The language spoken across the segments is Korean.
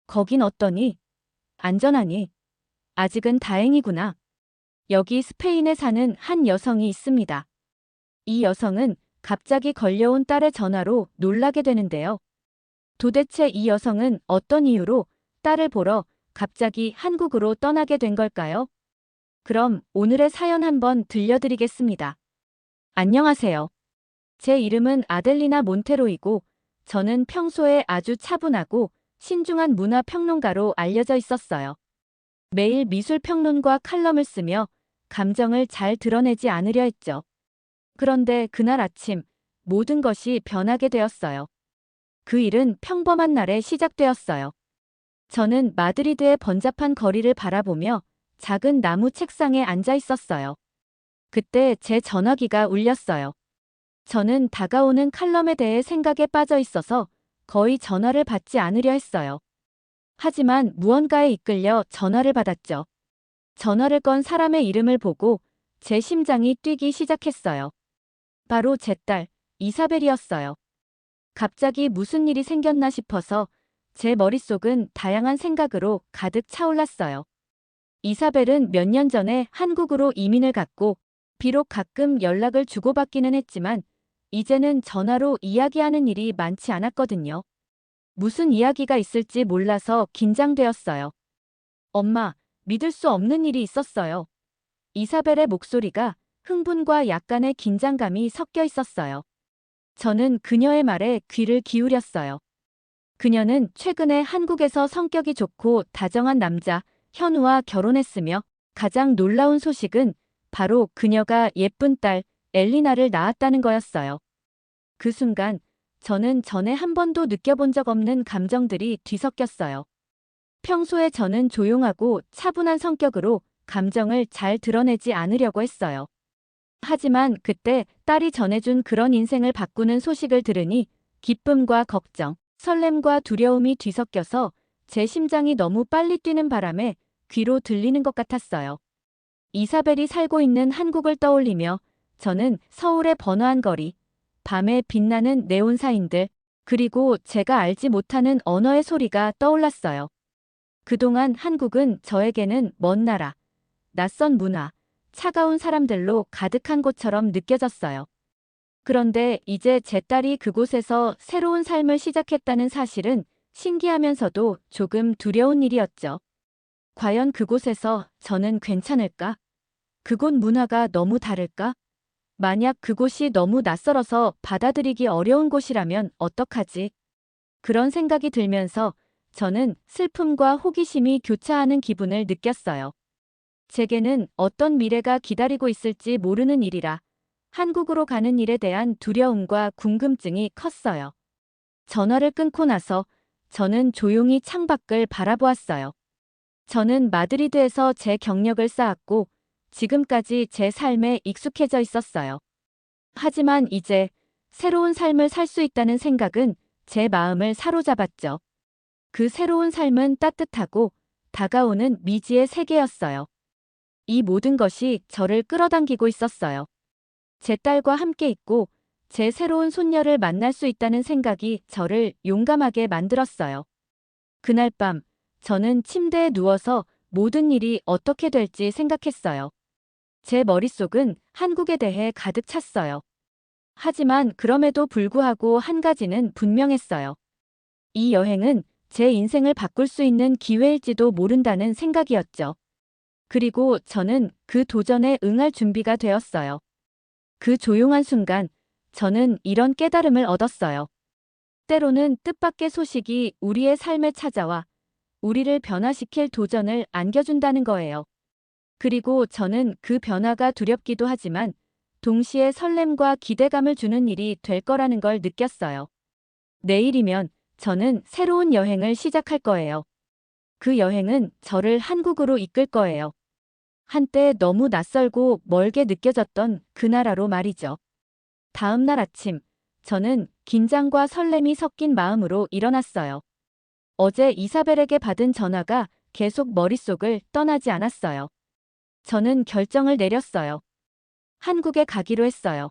거긴 어떠니? 안전하니? 아직은 다행이구나. 여기 스페인에 사는 한 여성이 있습니다. 이 여성은 갑자기 걸려온 딸의 전화로 놀라게 되는데요. 도대체 이 여성은 어떤 이유로 딸을 보러 갑자기 한국으로 떠나게 된 걸까요? 그럼 오늘의 사연 한번 들려드리겠습니다. 안녕하세요. 제 이름은 아델리나 몬테로이고 저는 평소에 아주 차분하고 신중한 문화 평론가로 알려져 있었어요. 매일 미술 평론과 칼럼을 쓰며 감정을 잘 드러내지 않으려 했죠. 그런데 그날 아침 모든 것이 변하게 되었어요. 그 일은 평범한 날에 시작되었어요. 저는 마드리드의 번잡한 거리를 바라보며 작은 나무 책상에 앉아 있었어요. 그때 제 전화기가 울렸어요. 저는 다가오는 칼럼에 대해 생각에 빠져 있어서 거의 전화를 받지 않으려 했어요. 하지만 무언가에 이끌려 전화를 받았죠. 전화를 건 사람의 이름을 보고 제 심장이 뛰기 시작했어요. 바로 제 딸, 이사벨이었어요. 갑자기 무슨 일이 생겼나 싶어서 제 머릿속은 다양한 생각으로 가득 차올랐어요. 이사벨은 몇 년 전에 한국으로 이민을 갔고, 비록 가끔 연락을 주고받기는 했지만, 이제는 전화로 이야기하는 일이 많지 않았거든요. 무슨 이야기가 있을지 몰라서 긴장되었어요. 엄마, 믿을 수 없는 일이 있었어요. 이사벨의 목소리가 흥분과 약간의 긴장감이 섞여 있었어요. 저는 그녀의 말에 귀를 기울였어요. 그녀는 최근에 한국에서 성격이 좋고 다정한 남자 현우와 결혼했으며 가장 놀라운 소식은 바로 그녀가 예쁜 딸 엘리나를 낳았다는 거였어요. 그 순간 저는 전에 한 번도 느껴본 적 없는 감정들이 뒤섞였어요. 평소에 저는 조용하고 차분한 성격으로 감정을 잘 드러내지 않으려고 했어요. 하지만 그때 딸이 전해준 그런 인생을 바꾸는 소식을 들으니 기쁨과 걱정, 설렘과 두려움이 뒤섞여서 제 심장이 너무 빨리 뛰는 바람에 귀로 들리는 것 같았어요. 이사벨이 살고 있는 한국을 떠올리며 저는 서울의 번화한 거리, 밤에 빛나는 네온사인들, 그리고 제가 알지 못하는 언어의 소리가 떠올랐어요. 그동안 한국은 저에게는 먼 나라, 낯선 문화, 차가운 사람들로 가득한 곳처럼 느껴졌어요. 그런데 이제 제 딸이 그곳에서 새로운 삶을 시작했다는 사실은 신기하면서도 조금 두려운 일이었죠. 과연 그곳에서 저는 괜찮을까? 그곳 문화가 너무 다를까? 만약 그곳이 너무 낯설어서 받아들이기 어려운 곳이라면 어떡하지? 그런 생각이 들면서 저는 슬픔과 호기심이 교차하는 기분을 느꼈어요. 제게는 어떤 미래가 기다리고 있을지 모르는 일이라 한국으로 가는 일에 대한 두려움과 궁금증이 컸어요. 전화를 끊고 나서 저는 조용히 창밖을 바라보았어요. 저는 마드리드에서 제 경력을 쌓았고 지금까지 제 삶에 익숙해져 있었어요. 하지만 이제 새로운 삶을 살 수 있다는 생각은 제 마음을 사로잡았죠. 그 새로운 삶은 따뜻하고 다가오는 미지의 세계였어요. 이 모든 것이 저를 끌어당기고 있었어요. 제 딸과 함께 있고 제 새로운 손녀를 만날 수 있다는 생각이 저를 용감하게 만들었어요. 그날 밤 저는 침대에 누워서 모든 일이 어떻게 될지 생각했어요. 제 머릿속은 한국에 대해 가득 찼어요. 하지만 그럼에도 불구하고 한 가지는 분명했어요. 이 여행은 제 인생을 바꿀 수 있는 기회일지도 모른다는 생각이었죠. 그리고 저는 그 도전에 응할 준비가 되었어요. 그 조용한 순간 저는 이런 깨달음을 얻었어요. 때로는 뜻밖의 소식이 우리의 삶에 찾아와 우리를 변화시킬 도전을 안겨준다는 거예요. 그리고 저는 그 변화가 두렵기도 하지만 동시에 설렘과 기대감을 주는 일이 될 거라는 걸 느꼈어요. 내일이면 저는 새로운 여행을 시작할 거예요. 그 여행은 저를 한국으로 이끌 거예요. 한때 너무 낯설고 멀게 느껴졌던 그 나라로 말이죠. 다음 날 아침, 저는 긴장과 설렘이 섞인 마음으로 일어났어요. 어제 이사벨에게 받은 전화가 계속 머릿속을 떠나지 않았어요. 저는 결정을 내렸어요. 한국에 가기로 했어요.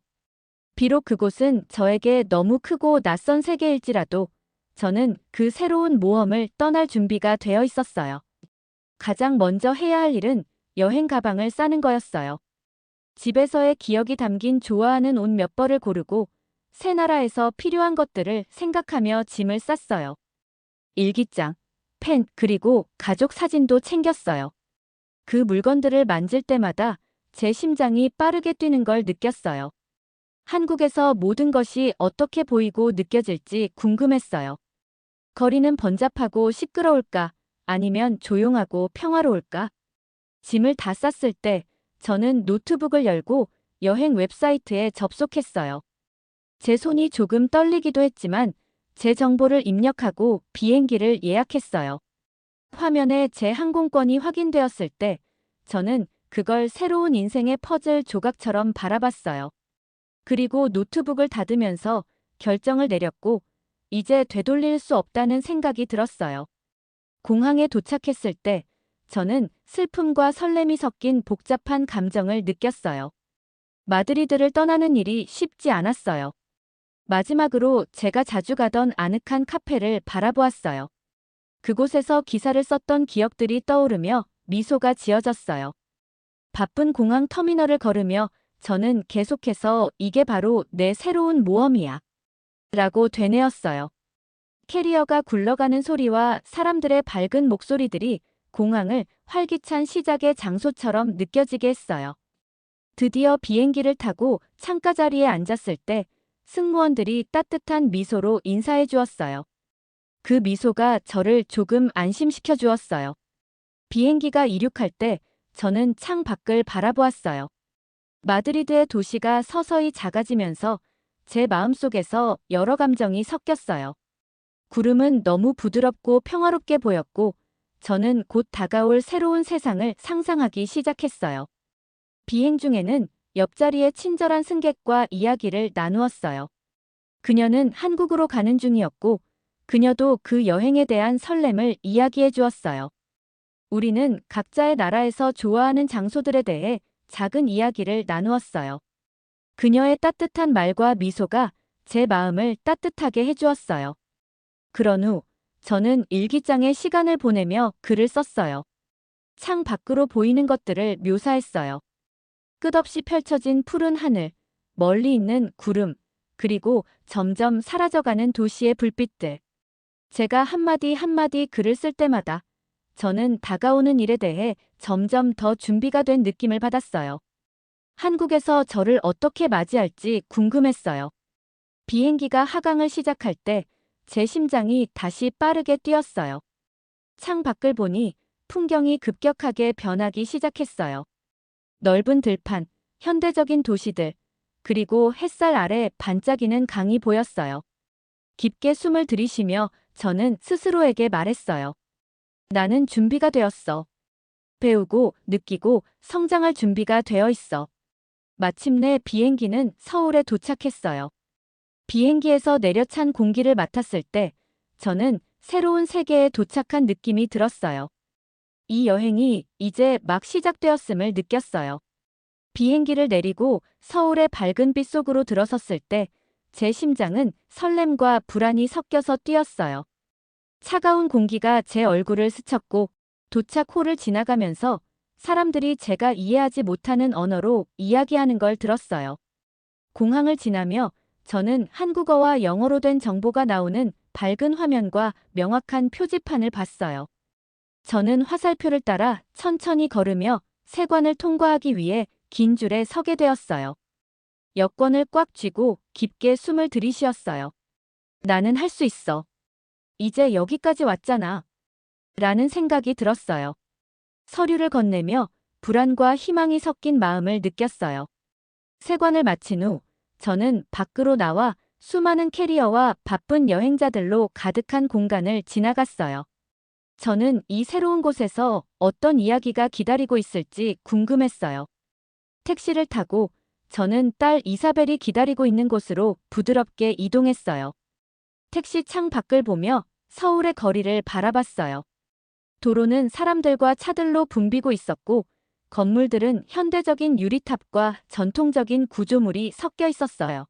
비록 그곳은 저에게 너무 크고 낯선 세계일지라도 저는 그 새로운 모험을 떠날 준비가 되어 있었어요. 가장 먼저 해야 할 일은 여행 가방을 싸는 거였어요. 집에서의 기억이 담긴 좋아하는 옷 몇 벌을 고르고 새 나라에서 필요한 것들을 생각하며 짐을 쌌어요. 일기장, 펜, 그리고 가족 사진도 챙겼어요. 그 물건들을 만질 때마다 제 심장이 빠르게 뛰는 걸 느꼈어요. 한국에서 모든 것이 어떻게 보이고 느껴질지 궁금했어요. 거리는 번잡하고 시끄러울까? 아니면 조용하고 평화로울까? 짐을 다 쌌을 때 저는 노트북을 열고 여행 웹사이트에 접속했어요. 제 손이 조금 떨리기도 했지만 제 정보를 입력하고 비행기를 예약했어요. 화면에 제 항공권이 확인되었을 때 저는 그걸 새로운 인생의 퍼즐 조각처럼 바라봤어요. 그리고 노트북을 닫으면서 결정을 내렸고 이제 되돌릴 수 없다는 생각이 들었어요. 공항에 도착했을 때 저는 슬픔과 설렘이 섞인 복잡한 감정을 느꼈어요. 마드리드를 떠나는 일이 쉽지 않았어요. 마지막으로 제가 자주 가던 아늑한 카페를 바라보았어요. 그곳에서 기사를 썼던 기억들이 떠오르며 미소가 지어졌어요. 바쁜 공항 터미널을 걸으며 저는 계속해서 이게 바로 내 새로운 모험이야 라고 되뇌었어요. 캐리어가 굴러가는 소리와 사람들의 밝은 목소리들이 공항을 활기찬 시작의 장소처럼 느껴지게 했어요. 드디어 비행기를 타고 창가 자리에 앉았을 때 승무원들이 따뜻한 미소로 인사해 주었어요. 그 미소가 저를 조금 안심시켜 주었어요. 비행기가 이륙할 때 저는 창 밖을 바라보았어요. 마드리드의 도시가 서서히 작아지면서 제 마음속에서 여러 감정이 섞였어요. 구름은 너무 부드럽고 평화롭게 보였고 저는 곧 다가올 새로운 세상을 상상하기 시작했어요. 비행 중에는 옆자리의 친절한 승객과 이야기를 나누었어요. 그녀는 한국으로 가는 중이었고 그녀도 그 여행에 대한 설렘을 이야기해 주었어요. 우리는 각자의 나라에서 좋아하는 장소들에 대해 작은 이야기를 나누었어요. 그녀의 따뜻한 말과 미소가 제 마음을 따뜻하게 해주었어요. 그런 후 저는 일기장에 시간을 보내며 글을 썼어요. 창 밖으로 보이는 것들을 묘사했어요. 끝없이 펼쳐진 푸른 하늘, 멀리 있는 구름, 그리고 점점 사라져가는 도시의 불빛들. 제가 한마디 한마디 글을 쓸 때마다 저는 다가오는 일에 대해 점점 더 준비가 된 느낌을 받았어요. 한국에서 저를 어떻게 맞이할지 궁금했어요. 비행기가 하강을 시작할 때 제 심장이 다시 빠르게 뛰었어요. 창 밖을 보니 풍경이 급격하게 변하기 시작했어요. 넓은 들판, 현대적인 도시들, 그리고 햇살 아래 반짝이는 강이 보였어요. 깊게 숨을 들이쉬며 저는 스스로에게 말했어요. 나는 준비가 되었어. 배우고, 느끼고, 성장할 준비가 되어 있어. 마침내 비행기는 서울에 도착했어요. 비행기에서 내려 찬 공기를 맡았을 때 저는 새로운 세계에 도착한 느낌이 들었어요. 이 여행이 이제 막 시작되었음을 느꼈어요. 비행기를 내리고 서울의 밝은 빛 속으로 들어섰을 때 제 심장은 설렘과 불안이 섞여서 뛰었어요. 차가운 공기가 제 얼굴을 스쳤고 도착 홀을 지나가면서 사람들이 제가 이해하지 못하는 언어로 이야기하는 걸 들었어요. 공항을 지나며 저는 한국어와 영어로 된 정보가 나오는 밝은 화면과 명확한 표지판을 봤어요. 저는 화살표를 따라 천천히 걸으며 세관을 통과하기 위해 긴 줄에 서게 되었어요. 여권을 꽉 쥐고 깊게 숨을 들이쉬었어요. 나는 할 수 있어. 이제 여기까지 왔잖아. 라는 생각이 들었어요. 서류를 건네며 불안과 희망이 섞인 마음을 느꼈어요. 세관을 마친 후 저는 밖으로 나와 수많은 캐리어와 바쁜 여행자들로 가득한 공간을 지나갔어요. 저는 이 새로운 곳에서 어떤 이야기가 기다리고 있을지 궁금했어요. 택시를 타고 저는 딸 이사벨이 기다리고 있는 곳으로 부드럽게 이동했어요. 택시 창 밖을 보며 서울의 거리를 바라봤어요. 도로는 사람들과 차들로 붐비고 있었고 건물들은 현대적인 유리탑과 전통적인 구조물이 섞여 있었어요.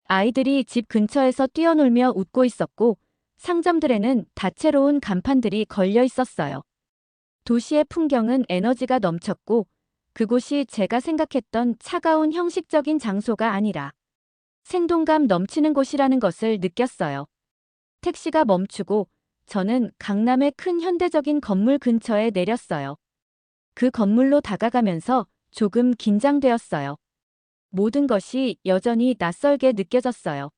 아이들이 집 근처에서 뛰어놀며 웃고 있었고 상점들에는 다채로운 간판들이 걸려 있었어요. 도시의 풍경은 에너지가 넘쳤고 그곳이 제가 생각했던 차가운 형식적인 장소가 아니라 생동감 넘치는 곳이라는 것을 느꼈어요. 택시가 멈추고 저는 강남의 큰 현대적인 건물 근처에 내렸어요. 그 건물로 다가가면서 조금 긴장되었어요. 모든 것이 여전히 낯설게 느껴졌어요.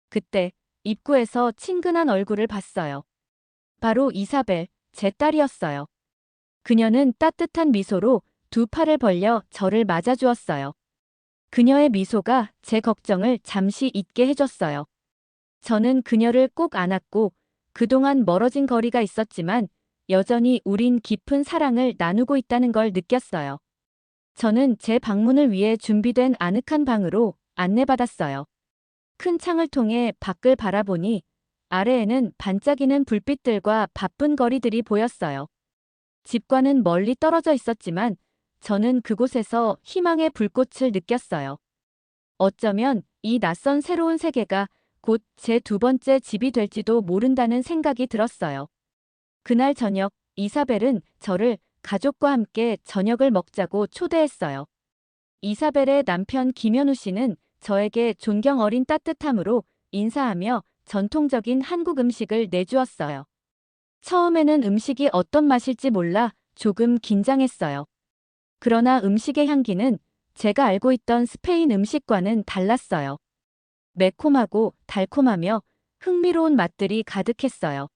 그때 입구에서 친근한 얼굴을 봤어요. 바로 이사벨, 제 딸이었어요. 그녀는 따뜻한 미소로 두 팔을 벌려 저를 맞아주었어요. 그녀의 미소가 제 걱정을 잠시 잊게 해줬어요. 저는 그녀를 꼭 안았고 그동안 멀어진 거리가 있었지만 여전히 우린 깊은 사랑을 나누고 있다는 걸 느꼈어요. 저는 제 방문을 위해 준비된 아늑한 방으로 안내받았어요. 큰 창을 통해 밖을 바라보니 아래에는 반짝이는 불빛들과 바쁜 거리들이 보였어요. 집과는 멀리 떨어져 있었지만 저는 그곳에서 희망의 불꽃을 느꼈어요. 어쩌면 이 낯선 새로운 세계가 곧 제 두 번째 집이 될지도 모른다는 생각이 들었어요. 그날 저녁 이사벨은 저를 가족과 함께 저녁을 먹자고 초대했어요. 이사벨의 남편 김현우 씨는 저에게 존경 어린 따뜻함으로 인사하며 전통적인 한국 음식을 내주었어요. 처음에는 음식이 어떤 맛일지 몰라 조금 긴장했어요. 그러나 음식의 향기는 제가 알고 있던 스페인 음식과는 달랐어요. 매콤하고 달콤하며 흥미로운 맛들이 가득했어요.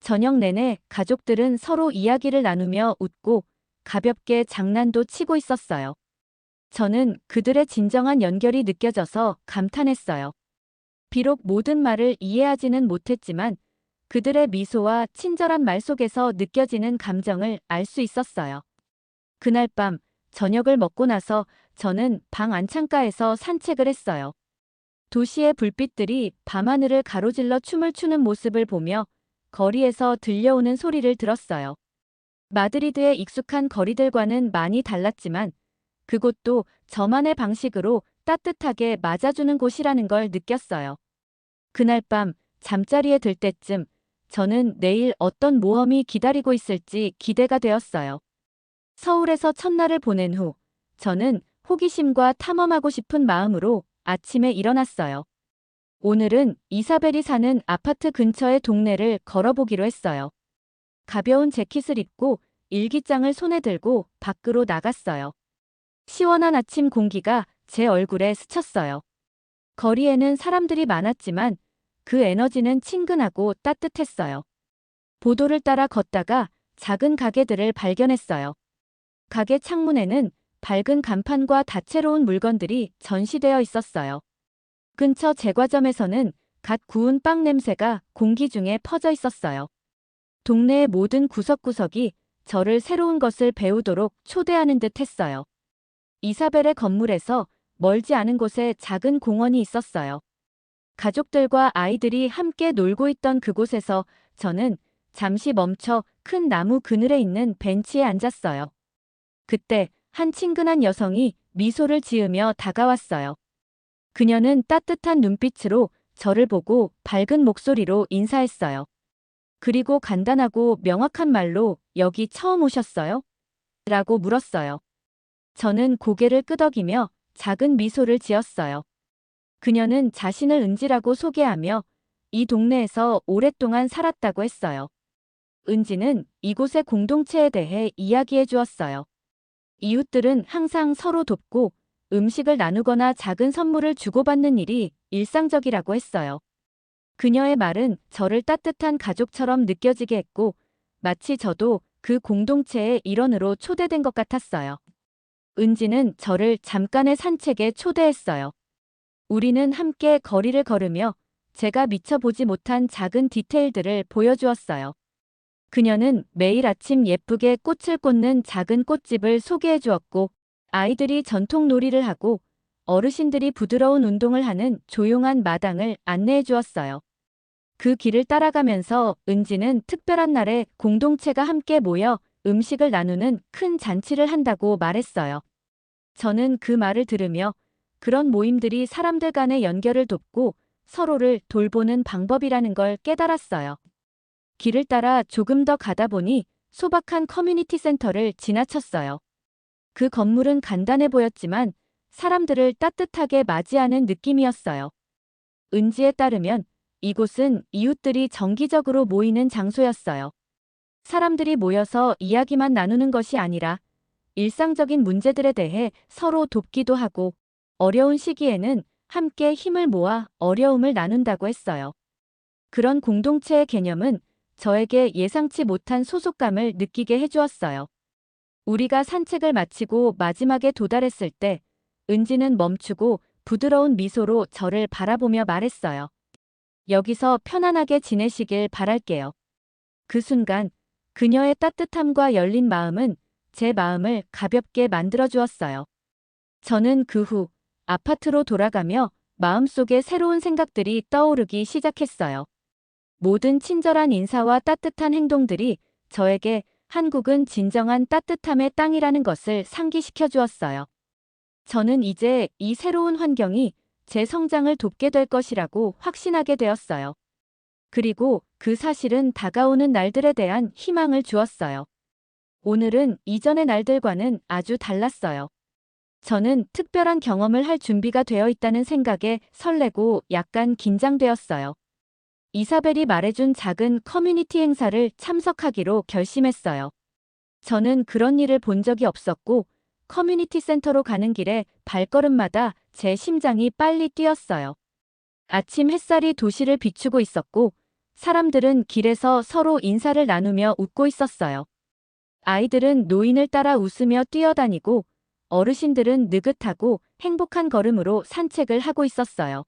저녁 내내 가족들은 서로 이야기를 나누며 웃고 가볍게 장난도 치고 있었어요. 저는 그들의 진정한 연결이 느껴져서 감탄했어요. 비록 모든 말을 이해하지는 못했지만 그들의 미소와 친절한 말 속에서 느껴지는 감정을 알 수 있었어요. 그날 밤 저녁을 먹고 나서 저는 방 안창가에서 산책을 했어요. 도시의 불빛들이 밤하늘을 가로질러 춤을 추는 모습을 보며 거리에서 들려오는 소리를 들었어요. 마드리드의 익숙한 거리들과는 많이 달랐지만 그곳도 저만의 방식으로 따뜻하게 맞아주는 곳이라는 걸 느꼈어요. 그날 밤 잠자리에 들 때쯤 저는 내일 어떤 모험이 기다리고 있을지 기대가 되었어요. 서울에서 첫날을 보낸 후 저는 호기심과 탐험하고 싶은 마음으로 아침에 일어났어요. 오늘은 이사벨이 사는 아파트 근처의 동네를 걸어보기로 했어요. 가벼운 재킷을 입고 일기장을 손에 들고 밖으로 나갔어요. 시원한 아침 공기가 제 얼굴에 스쳤어요. 거리에는 사람들이 많았지만 그 에너지는 친근하고 따뜻했어요. 보도를 따라 걷다가 작은 가게들을 발견했어요. 가게 창문에는 밝은 간판과 다채로운 물건들이 전시되어 있었어요. 근처 제과점에서는 갓 구운 빵 냄새가 공기 중에 퍼져 있었어요. 동네의 모든 구석구석이 저를 새로운 것을 배우도록 초대하는 듯 했어요. 이사벨의 건물에서 멀지 않은 곳에 작은 공원이 있었어요. 가족들과 아이들이 함께 놀고 있던 그곳에서 저는 잠시 멈춰 큰 나무 그늘에 있는 벤치에 앉았어요. 그때 한 친근한 여성이 미소를 지으며 다가왔어요. 그녀는 따뜻한 눈빛으로 저를 보고 밝은 목소리로 인사했어요. 그리고 간단하고 명확한 말로 "여기 처음 오셨어요?" 라고 물었어요. 저는 고개를 끄덕이며 작은 미소를 지었어요. 그녀는 자신을 은지라고 소개하며 이 동네에서 오랫동안 살았다고 했어요. 은지는 이곳의 공동체에 대해 이야기해 주었어요. 이웃들은 항상 서로 돕고 음식을 나누거나 작은 선물을 주고받는 일이 일상적이라고 했어요. 그녀의 말은 저를 따뜻한 가족처럼 느껴지게 했고 마치 저도 그 공동체의 일원으로 초대된 것 같았어요. 은지는 저를 잠깐의 산책에 초대했어요. 우리는 함께 거리를 걸으며 제가 미처 보지 못한 작은 디테일들을 보여주었어요. 그녀는 매일 아침 예쁘게 꽃을 꽂는 작은 꽃집을 소개해 주었고 아이들이 전통 놀이를 하고 어르신들이 부드러운 운동을 하는 조용한 마당을 안내해 주었어요. 그 길을 따라가면서 은지는 특별한 날에 공동체가 함께 모여 음식을 나누는 큰 잔치를 한다고 말했어요. 저는 그 말을 들으며 그런 모임들이 사람들 간의 연결을 돕고 서로를 돌보는 방법이라는 걸 깨달았어요. 길을 따라 조금 더 가다 보니 소박한 커뮤니티 센터를 지나쳤어요. 그 건물은 간단해 보였지만 사람들을 따뜻하게 맞이하는 느낌이었어요. 은지에 따르면 이곳은 이웃들이 정기적으로 모이는 장소였어요. 사람들이 모여서 이야기만 나누는 것이 아니라 일상적인 문제들에 대해 서로 돕기도 하고 어려운 시기에는 함께 힘을 모아 어려움을 나눈다고 했어요. 그런 공동체의 개념은 저에게 예상치 못한 소속감을 느끼게 해주었어요. 우리가 산책을 마치고 마지막에 도달했을 때 은지는 멈추고 부드러운 미소로 저를 바라보며 말했어요. 여기서 편안하게 지내시길 바랄게요. 그 순간 그녀의 따뜻함과 열린 마음은 제 마음을 가볍게 만들어 주었어요. 저는 그 후 아파트로 돌아가며 마음속에 새로운 생각들이 떠오르기 시작했어요. 모든 친절한 인사와 따뜻한 행동들이 저에게 한국은 진정한 따뜻함의 땅이라는 것을 상기시켜 주었어요. 저는 이제 이 새로운 환경이 제 성장을 돕게 될 것이라고 확신하게 되었어요. 그리고 그 사실은 다가오는 날들에 대한 희망을 주었어요. 오늘은 이전의 날들과는 아주 달랐어요. 저는 특별한 경험을 할 준비가 되어 있다는 생각에 설레고 약간 긴장되었어요. 이사벨이 말해준 작은 커뮤니티 행사를 참석하기로 결심했어요. 저는 그런 일을 본 적이 없었고 커뮤니티 센터로 가는 길에 발걸음마다 제 심장이 빨리 뛰었어요. 아침 햇살이 도시를 비추고 있었고 사람들은 길에서 서로 인사를 나누며 웃고 있었어요. 아이들은 노인을 따라 웃으며 뛰어다니고 어르신들은 느긋하고 행복한 걸음으로 산책을 하고 있었어요.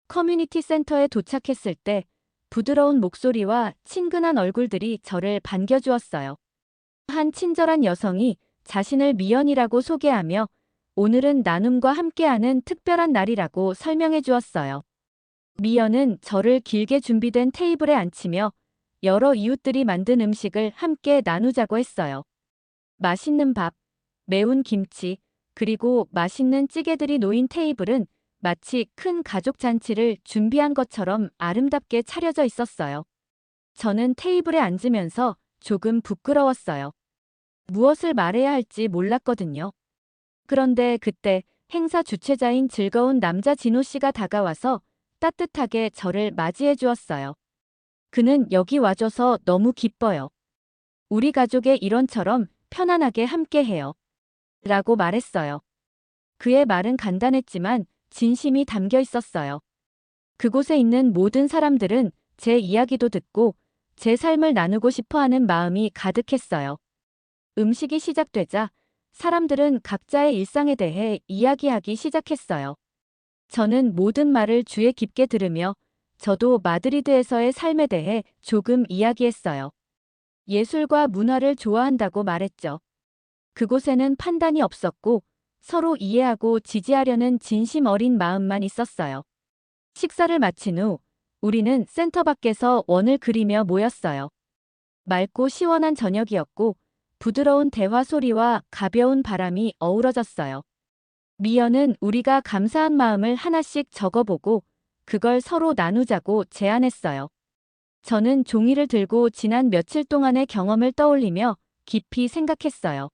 커뮤니티 센터에 도착했을 때 부드러운 목소리와 친근한 얼굴들이 저를 반겨주었어요. 한 친절한 여성이 자신을 미연이라고 소개하며 오늘은 나눔과 함께하는 특별한 날이라고 설명해 주었어요. 미연은 저를 길게 준비된 테이블에 앉히며 여러 이웃들이 만든 음식을 함께 나누자고 했어요. 맛있는 밥, 매운 김치, 그리고 맛있는 찌개들이 놓인 테이블은 마치 큰 가족 잔치를 준비한 것처럼 아름답게 차려져 있었어요. 저는 테이블에 앉으면서 조금 부끄러웠어요. 무엇을 말해야 할지 몰랐거든요. 그런데 그때 행사 주최자인 즐거운 남자 진호 씨가 다가와서 따뜻하게 저를 맞이해 주었어요. 그는 여기 와줘서 너무 기뻐요. 우리 가족의 일원처럼 편안하게 함께해요. 라고 말했어요. 그의 말은 간단했지만 진심이 담겨 있었어요. 그곳에 있는 모든 사람들은 제 이야기도 듣고 제 삶을 나누고 싶어 하는 마음이 가득했어요. 음식이 시작되자 사람들은 각자의 일상에 대해 이야기하기 시작했어요. 저는 모든 말을 주의 깊게 들으며 저도 마드리드에서의 삶에 대해 조금 이야기했어요. 예술과 문화를 좋아한다고 말했죠. 그곳에는 판단이 없었고 서로 이해하고 지지하려는 진심 어린 마음만 있었어요. 식사를 마친 후 우리는 센터 밖에서 원을 그리며 모였어요. 맑고 시원한 저녁이었고 부드러운 대화 소리와 가벼운 바람이 어우러졌어요. 미연은 우리가 감사한 마음을 하나씩 적어보고 그걸 서로 나누자고 제안했어요. 저는 종이를 들고 지난 며칠 동안의 경험을 떠올리며 깊이 생각했어요.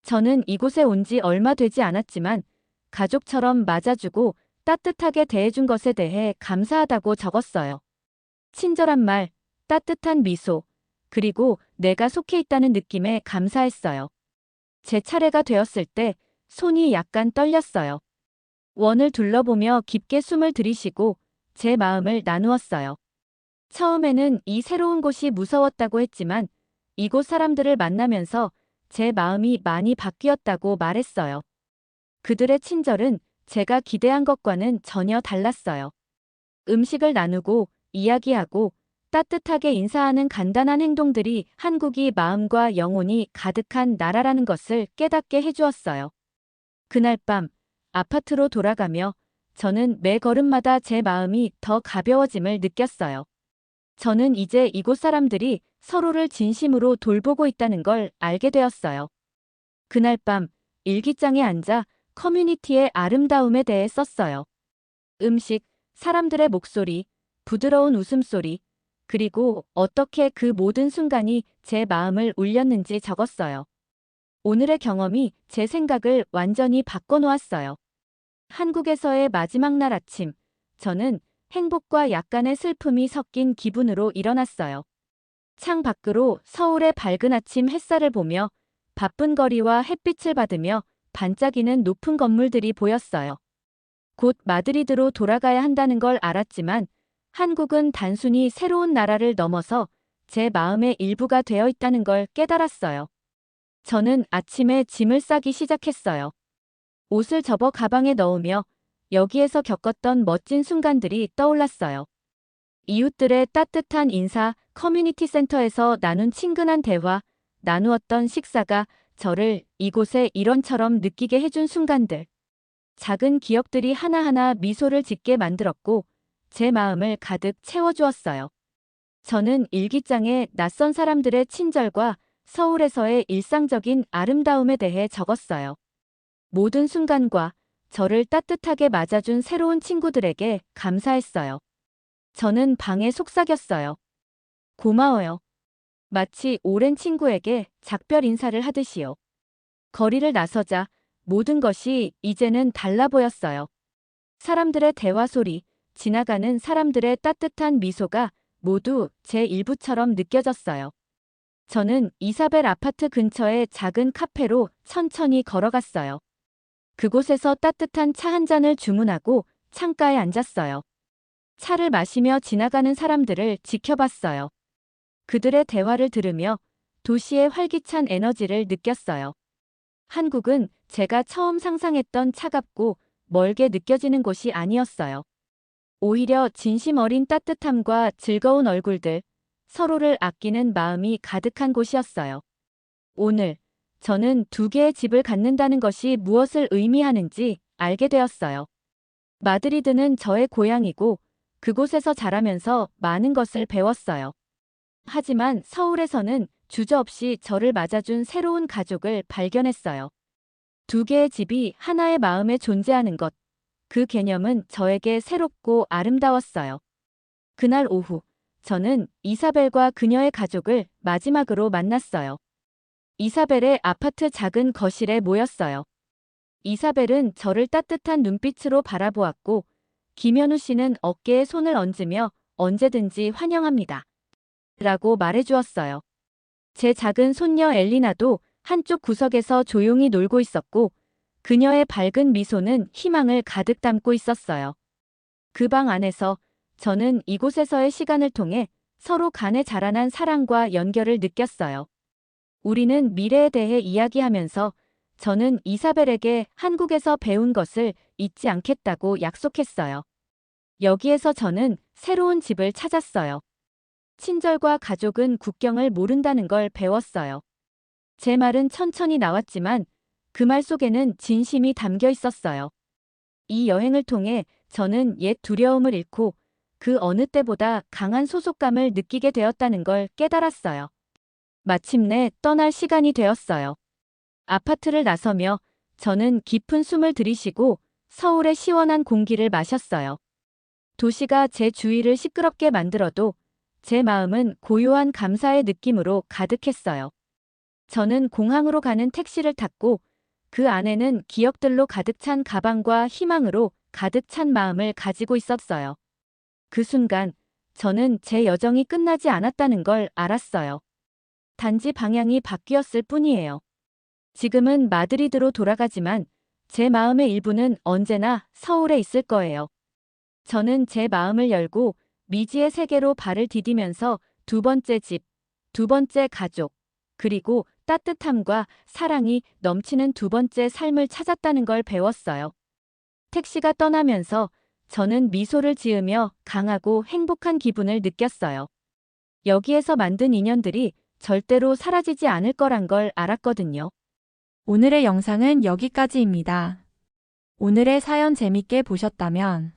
저는 이곳에 온 지 얼마 되지 않았지만 가족처럼 맞아주고 따뜻하게 대해준 것에 대해 감사하다고 적었어요. 친절한 말, 따뜻한 미소, 그리고 내가 속해 있다는 느낌에 감사했어요. 제 차례가 되었을 때 손이 약간 떨렸어요. 원을 둘러보며 깊게 숨을 들이쉬고 제 마음을 나누었어요. 처음에는 이 새로운 곳이 무서웠다고 했지만 이곳 사람들을 만나면서 제 마음이 많이 바뀌었다고 말했어요. 그들의 친절은 제가 기대한 것과는 전혀 달랐어요. 음식을 나누고 이야기하고 따뜻하게 인사하는 간단한 행동들이 한국이 마음과 영혼이 가득한 나라라는 것을 깨닫게 해주었어요. 그날 밤 아파트로 돌아가며 저는 매 걸음마다 제 마음이 더 가벼워짐을 느꼈어요. 저는 이제 이곳 사람들이 서로를 진심으로 돌보고 있다는 걸 알게 되었어요. 그날 밤 일기장에 앉아 커뮤니티의 아름다움에 대해 썼어요. 음식, 사람들의 목소리, 부드러운 웃음소리, 그리고 어떻게 그 모든 순간이 제 마음을 울렸는지 적었어요. 오늘의 경험이 제 생각을 완전히 바꿔놓았어요. 한국에서의 마지막 날 아침, 저는 행복과 약간의 슬픔이 섞인 기분으로 일어났어요. 창 밖으로 서울의 밝은 아침 햇살을 보며 바쁜 거리와 햇빛을 받으며 반짝이는 높은 건물들이 보였어요. 곧 마드리드로 돌아가야 한다는 걸 알았지만 한국은 단순히 새로운 나라를 넘어서 제 마음의 일부가 되어 있다는 걸 깨달았어요. 저는 아침에 짐을 싸기 시작했어요. 옷을 접어 가방에 넣으며 여기에서 겪었던 멋진 순간들이 떠올랐어요. 이웃들의 따뜻한 인사, 커뮤니티 센터에서 나눈 친근한 대화, 나누었던 식사가 저를 이곳의 일원처럼 느끼게 해준 순간들. 작은 기억들이 하나하나 미소를 짓게 만들었고 제 마음을 가득 채워주었어요. 저는 일기장에 낯선 사람들의 친절과 서울에서의 일상적인 아름다움에 대해 적었어요. 모든 순간과 저를 따뜻하게 맞아준 새로운 친구들에게 감사했어요. 저는 방에 속삭였어요. 고마워요. 마치 오랜 친구에게 작별 인사를 하듯이요. 거리를 나서자 모든 것이 이제는 달라 보였어요. 사람들의 대화 소리, 지나가는 사람들의 따뜻한 미소가 모두 제 일부처럼 느껴졌어요. 저는 이사벨 아파트 근처의 작은 카페로 천천히 걸어갔어요. 그곳에서 따뜻한 차 한 잔을 주문하고 창가에 앉았어요. 차를 마시며 지나가는 사람들을 지켜봤어요. 그들의 대화를 들으며 도시의 활기찬 에너지를 느꼈어요. 한국은 제가 처음 상상했던 차갑고 멀게 느껴지는 곳이 아니었어요. 오히려 진심 어린 따뜻함과 즐거운 얼굴들, 서로를 아끼는 마음이 가득한 곳이었어요. 오늘 저는 2개의 집을 갖는다는 것이 무엇을 의미하는지 알게 되었어요. 마드리드는 저의 고향이고 그곳에서 자라면서 많은 것을 배웠어요. 하지만 서울에서는 주저없이 저를 맞아준 새로운 가족을 발견했어요. 2개의 집이 하나의 마음에 존재하는 것, 그 개념은 저에게 새롭고 아름다웠어요. 그날 오후, 저는 이사벨과 그녀의 가족을 마지막으로 만났어요. 이사벨의 아파트 작은 거실에 모였어요. 이사벨은 저를 따뜻한 눈빛으로 바라보았고, 김현우 씨는 어깨에 손을 얹으며 언제든지 환영합니다. 라고 말해주었어요. 제 작은 손녀 엘리나도 한쪽 구석에서 조용히 놀고 있었고, 그녀의 밝은 미소는 희망을 가득 담고 있었어요. 그 방 안에서 저는 이곳에서의 시간을 통해 서로 간에 자라난 사랑과 연결을 느꼈어요. 우리는 미래에 대해 이야기하면서 저는 이사벨에게 한국에서 배운 것을 잊지 않겠다고 약속했어요. 여기에서 저는 새로운 집을 찾았어요. 친절과 가족은 국경을 모른다는 걸 배웠어요. 제 말은 천천히 나왔지만 그 말 속에는 진심이 담겨 있었어요. 이 여행을 통해 저는 옛 두려움을 잃고 그 어느 때보다 강한 소속감을 느끼게 되었다는 걸 깨달았어요. 마침내 떠날 시간이 되었어요. 아파트를 나서며 저는 깊은 숨을 들이쉬고 서울의 시원한 공기를 마셨어요. 도시가 제 주위를 시끄럽게 만들어도 제 마음은 고요한 감사의 느낌으로 가득했어요. 저는 공항으로 가는 택시를 탔고 그 안에는 기억들로 가득 찬 가방과 희망으로 가득 찬 마음을 가지고 있었어요. 그 순간 저는 제 여정이 끝나지 않았다는 걸 알았어요. 단지 방향이 바뀌었을 뿐이에요. 지금은 마드리드로 돌아가지만 제 마음의 일부는 언제나 서울에 있을 거예요. 저는 제 마음을 열고 미지의 세계로 발을 디디면서 2번째 집, 2번째 가족, 그리고 따뜻함과 사랑이 넘치는 2번째 삶을 찾았다는 걸 배웠어요. 택시가 떠나면서 저는 미소를 지으며 강하고 행복한 기분을 느꼈어요. 여기에서 만든 인연들이 절대로 사라지지 않을 거란 걸 알았거든요. 오늘의 영상은 여기까지입니다. 오늘의 사연 재밌게 보셨다면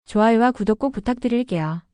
좋아요와 구독 꼭 부탁드릴게요.